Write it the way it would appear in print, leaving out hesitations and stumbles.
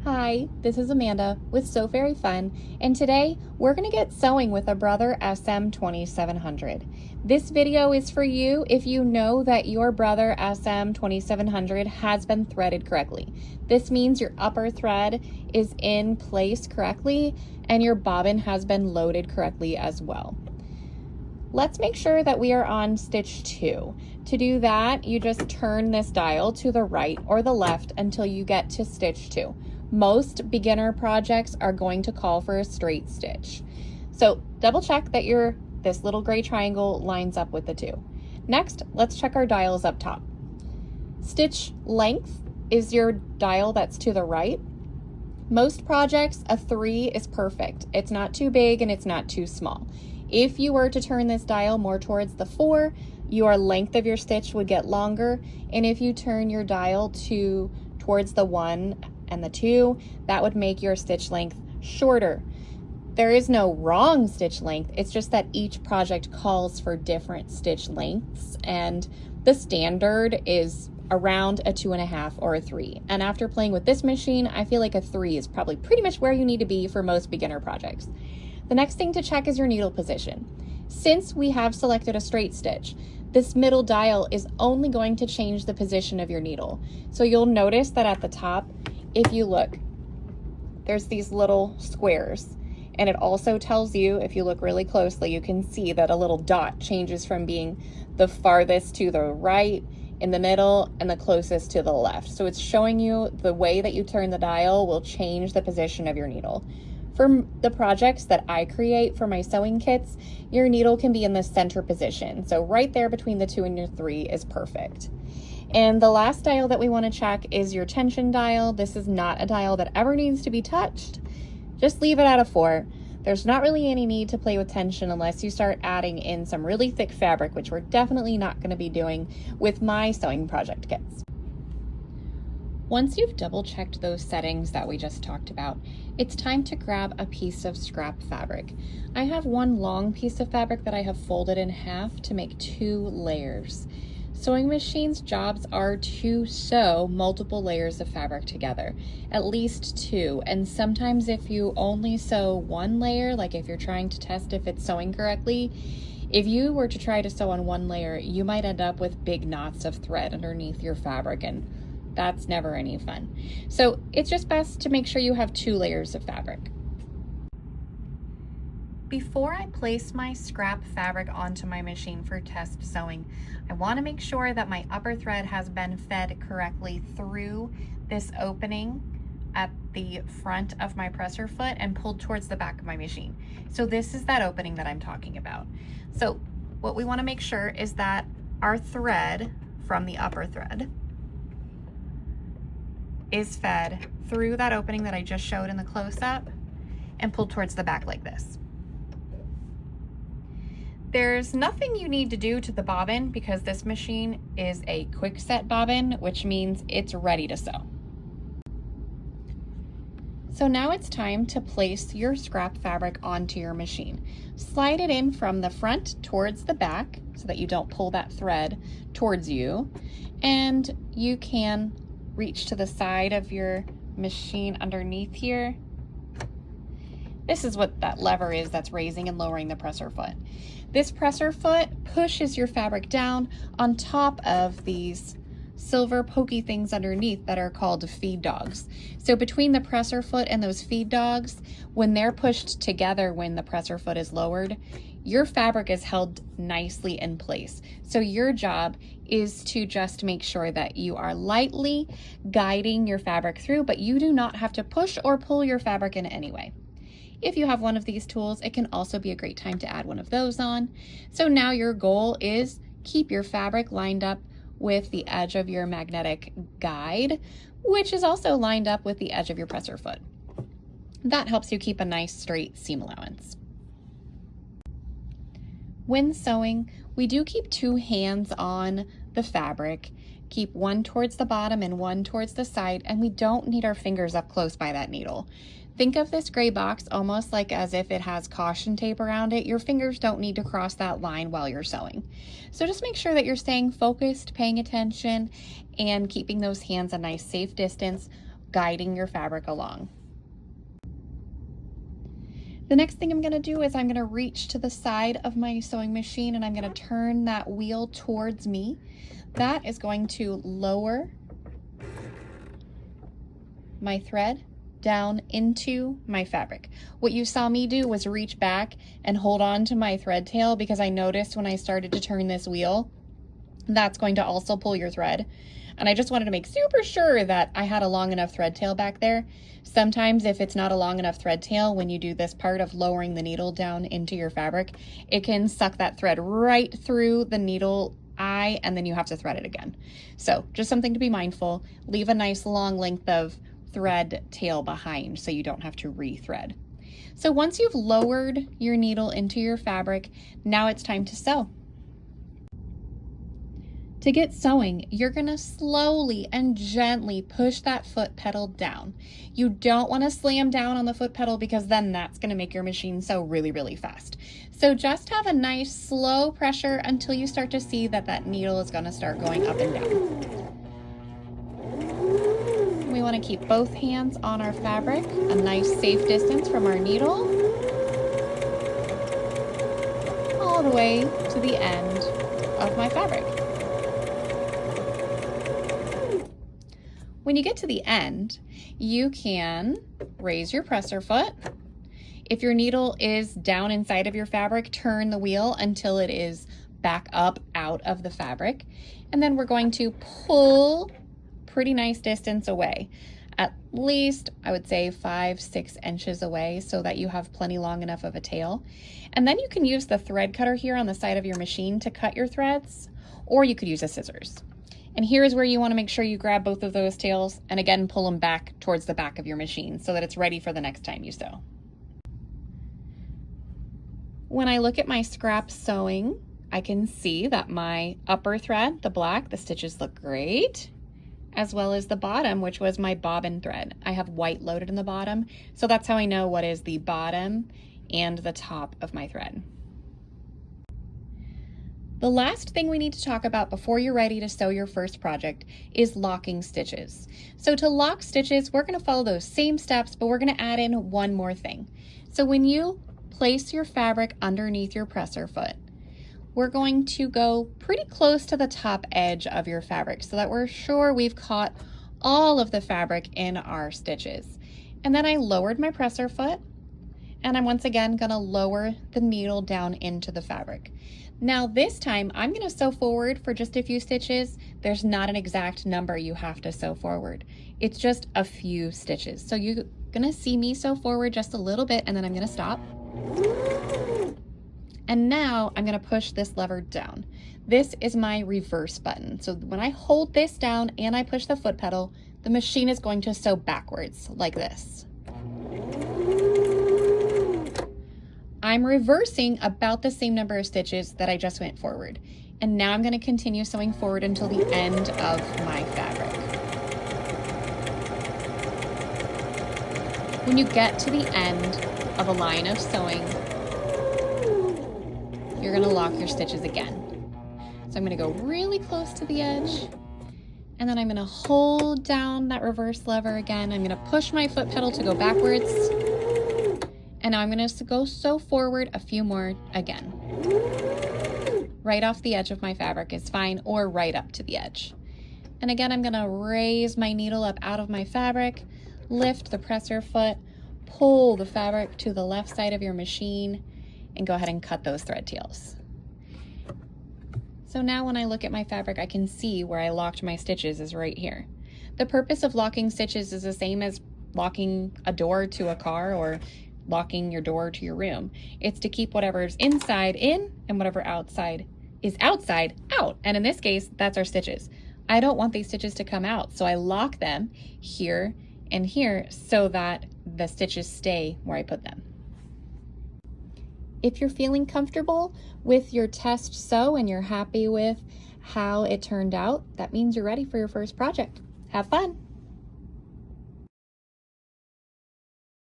Hi, this is Amanda with Sew Very Fun, and today we're going to get sewing with a Brother SM2700. This video is for you if you know that your Brother SM2700 has been threaded correctly. This means your upper thread is in place correctly and your bobbin has been loaded correctly as well. Let's make sure that we are on stitch 2. To do that, you just turn this dial to the right or the left until you get to stitch 2. Most beginner projects are going to call for a straight stitch. So double check that this little gray triangle lines up with the 2. Next, let's check our dials up top. Stitch length is your dial that's to the right. Most projects, a 3 is perfect. It's not too big and it's not too small. If you were to turn this dial more towards the 4, your length of your stitch would get longer. And if you turn your dial towards the 1 and the 2, that would make your stitch length shorter. There is no wrong stitch length. It's just that each project calls for different stitch lengths, and the standard is around a 2.5 or a 3. And after playing with this machine, I feel like a 3 is probably pretty much where you need to be for most beginner projects. The next thing to check is your needle position. Since we have selected a straight stitch, this middle dial is only going to change the position of your needle. So you'll notice that at the top, if you look, there's these little squares. And it also tells you, if you look really closely, you can see that a little dot changes from being the farthest to the right, in the middle, and the closest to the left. So it's showing you the way that you turn the dial will change the position of your needle. For the projects that I create for my sewing kits, your needle can be in the center position. So right there between the 2 and your 3 is perfect. And the last dial that we want to check is your tension dial. This is not a dial that ever needs to be touched. Just leave it at a 4. There's not really any need to play with tension unless you start adding in some really thick fabric, which we're definitely not going to be doing with my sewing project kits. Once you've double checked those settings that we just talked about, it's time to grab a piece of scrap fabric. I have one long piece of fabric that I have folded in half to make 2 layers. Sewing machines' jobs are to sew multiple layers of fabric together, at least 2, and sometimes if you only sew 1 layer, like if you're trying to test if it's sewing correctly, if you were to try to sew on 1 layer, you might end up with big knots of thread underneath your fabric, and that's never any fun. So it's just best to make sure you have 2 layers of fabric. Before I place my scrap fabric onto my machine for test sewing, I want to make sure that my upper thread has been fed correctly through this opening at the front of my presser foot and pulled towards the back of my machine. So this is that opening that I'm talking about. So what we want to make sure is that our thread from the upper thread is fed through that opening that I just showed in the close-up and pulled towards the back like this. There's nothing you need to do to the bobbin because this machine is a quick set bobbin, which means it's ready to sew. So now it's time to place your scrap fabric onto your machine. Slide it in from the front towards the back so that you don't pull that thread towards you, and you can reach to the side of your machine underneath here. This is what that lever is that's raising and lowering the presser foot. This presser foot pushes your fabric down on top of these silver pokey things underneath that are called feed dogs. So between the presser foot and those feed dogs, when they're pushed together when the presser foot is lowered, your fabric is held nicely in place. So your job is to just make sure that you are lightly guiding your fabric through, but you do not have to push or pull your fabric in any way. If you have one of these tools, it can also be a great time to add one of those on. So now your goal is keep your fabric lined up with the edge of your magnetic guide, which is also lined up with the edge of your presser foot. That helps you keep a nice straight seam allowance. When sewing, we do keep 2 hands on the fabric. Keep one towards the bottom and one towards the side, and we don't need our fingers up close by that needle. Think of this gray box almost like as if it has caution tape around it. Your fingers don't need to cross that line while you're sewing. So just make sure that you're staying focused, paying attention, and keeping those hands a nice safe distance guiding your fabric along. The next thing I'm going to do is I'm going to reach to the side of my sewing machine and I'm going to turn that wheel towards me. That is going to lower my thread down into my fabric. What you saw me do was reach back and hold on to my thread tail because I noticed when I started to turn this wheel, that's going to also pull your thread. And I just wanted to make super sure that I had a long enough thread tail back there. Sometimes if it's not a long enough thread tail, when you do this part of lowering the needle down into your fabric, it can suck that thread right through the needle eye and then you have to thread it again. So just something to be mindful. Leave a nice long length of thread tail behind so you don't have to re-thread. So once you've lowered your needle into your fabric, now it's time to sew. To get sewing, you're gonna slowly and gently push that foot pedal down. You don't wanna slam down on the foot pedal because then that's gonna make your machine sew really, really fast. So just have a nice slow pressure until you start to see that that needle is gonna start going up and down. We wanna keep both hands on our fabric, a nice safe distance from our needle, all the way to the end of my fabric. When you get to the end, you can raise your presser foot. If your needle is down inside of your fabric, turn the wheel until it is back up out of the fabric. And then we're going to pull pretty nice distance away, at least I would say 5-6 inches away so that you have plenty long enough of a tail. And then you can use the thread cutter here on the side of your machine to cut your threads, or you could use a scissors. And here's where you want to make sure you grab both of those tails and again pull them back towards the back of your machine so that it's ready for the next time you sew. When I look at my scrap sewing, I can see that my upper thread, the black, the stitches look great, as well as the bottom, which was my bobbin thread. I have white loaded in the bottom, so that's how I know what is the bottom and the top of my thread. The last thing we need to talk about before you're ready to sew your first project is locking stitches. So to lock stitches, we're gonna follow those same steps, but we're gonna add in one more thing. So when you place your fabric underneath your presser foot, we're going to go pretty close to the top edge of your fabric so that we're sure we've caught all of the fabric in our stitches. And then I lowered my presser foot, and I'm once again gonna lower the needle down into the fabric. Now this time I'm gonna sew forward for just a few stitches. There's not an exact number you have to sew forward. It's just a few stitches. So you're gonna see me sew forward just a little bit and then I'm gonna stop. And now I'm gonna push this lever down. This is my reverse button. So when I hold this down and I push the foot pedal, the machine is going to sew backwards like this. I'm reversing about the same number of stitches that I just went forward. And now I'm going to continue sewing forward until the end of my fabric. When you get to the end of a line of sewing, you're going to lock your stitches again. So I'm going to go really close to the edge, and then I'm going to hold down that reverse lever again. I'm going to push my foot pedal to go backwards. And now I'm going to go sew forward a few more again. Right off the edge of my fabric is fine, or right up to the edge. And again, I'm going to raise my needle up out of my fabric, lift the presser foot, pull the fabric to the left side of your machine, and go ahead and cut those thread tails. So now when I look at my fabric, I can see where I locked my stitches is right here. The purpose of locking stitches is the same as locking a door to a car or locking your door to your room. It's to keep whatever's inside in and whatever outside is outside out. And in this case, that's our stitches. I don't want these stitches to come out, so I lock them here and here so that the stitches stay where I put them. If you're feeling comfortable with your test sew and you're happy with how it turned out, that means you're ready for your first project. Have fun!